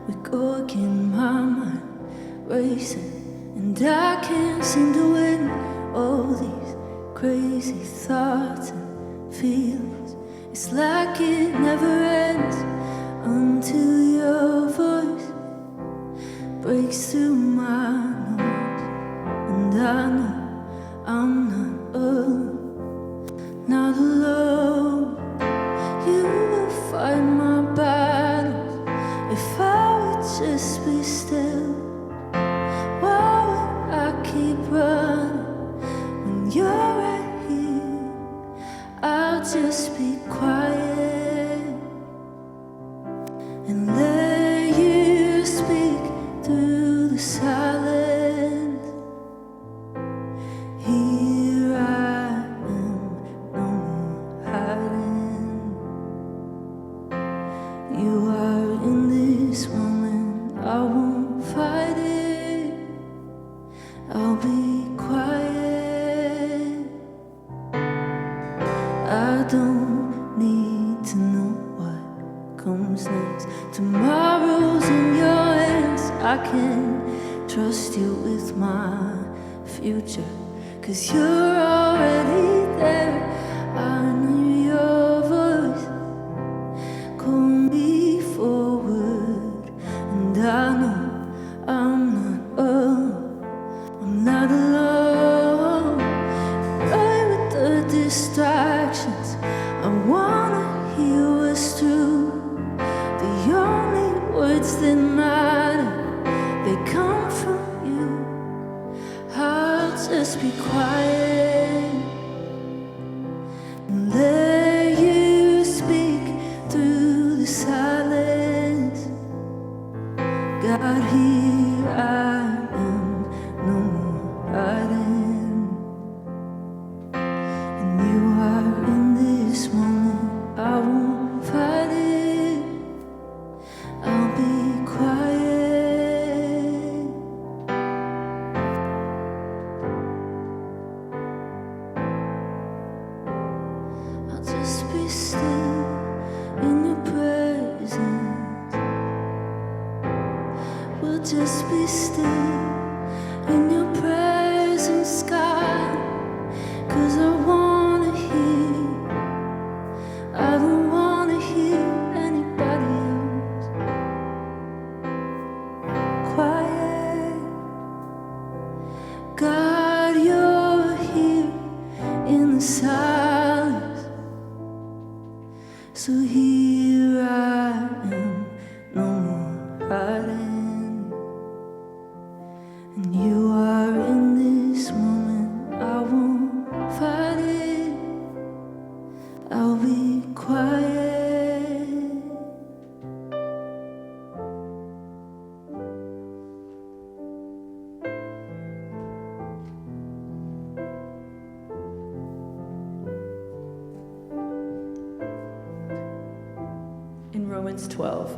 with cork in my mind, racing, and I can't seem to win all these crazy thoughts and feelings. It's like it never ends until your voice breaks through my noise, and I know I'm not alone, not alone. You will fight my battles if I would just be still. Why would I keep running when you're right here? I'll just be quiet and let you speak through the silence. Here I am, no more hiding. You are in this moment, I won't fight it. I'll be quiet. I don't need to know what comes next. Tomorrow's in your hands. I can trust you with my future, 'cause you're already there. I know your voice call me forward, and I know I'm not alone. I'm not alone. Right with the distractions, I wanna hear what's true. The only words that matter, they come from you. I'll just be quiet and let you speak through the silence. God, here I am, no more hiding. And you are in this moment, I won't fight it. I'll be quiet. I'll just be still in your presence. We'll just be still in your presence, God. 'Cause I wanna hear, I don't wanna hear anybody else. Quiet. God, you're here in the silence. So here I am, no more hiding. And you are in this moment, I won't fight it. I'll be quiet. In Romans 12,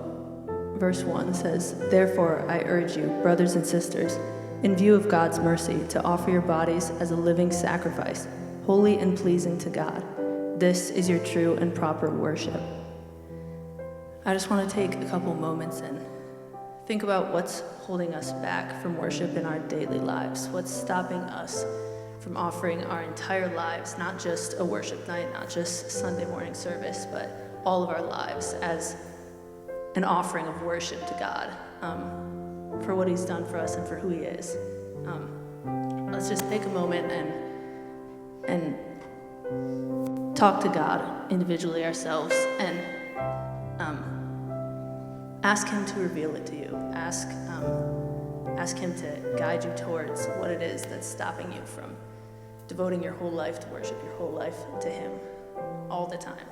verse 1 says, "Therefore I urge you, brothers and sisters, in view of God's mercy, to offer your bodies as a living sacrifice, holy and pleasing to God. This is your true and proper worship." I just want to take a couple moments and think about what's holding us back from worship in our daily lives. What's stopping us from offering our entire lives, not just a worship night, not just Sunday morning service, but all of our lives as an offering of worship to God, for what He's done for us and for who He is. Let's just take a moment and talk to God individually ourselves, and ask Him to reveal it to you. Ask Him to guide you towards what it is that's stopping you from devoting your whole life to worship, your whole life to Him, all the time.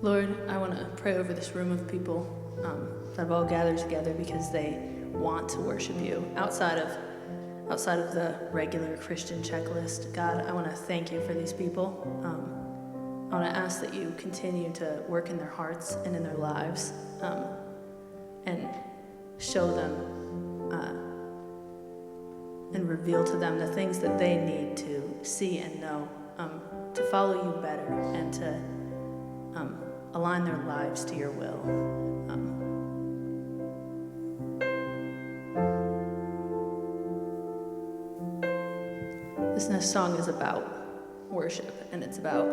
Lord, I want to pray over this room of people that have all gathered together because they want to worship you outside of the regular Christian checklist. God, I want to thank you for these people. I want to ask that you continue to work in their hearts and in their lives, and show them and reveal to them the things that they need to see and know, to follow you better and to align their lives to your will. This next song is about worship, and it's about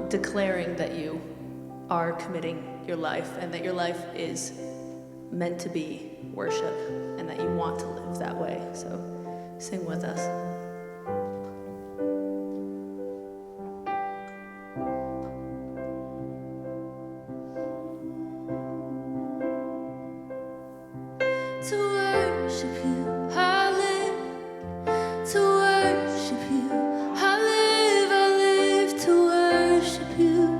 declaring that you are committing your life and that your life is meant to be worship and that you want to live that way. So sing with us. To worship you, I live. To worship you, I live to worship you.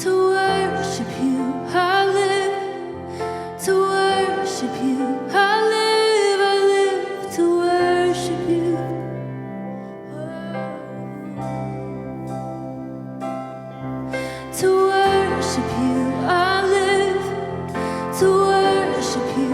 To worship you, I live. To worship you, I live to worship you. To worship you, I live. To worship you,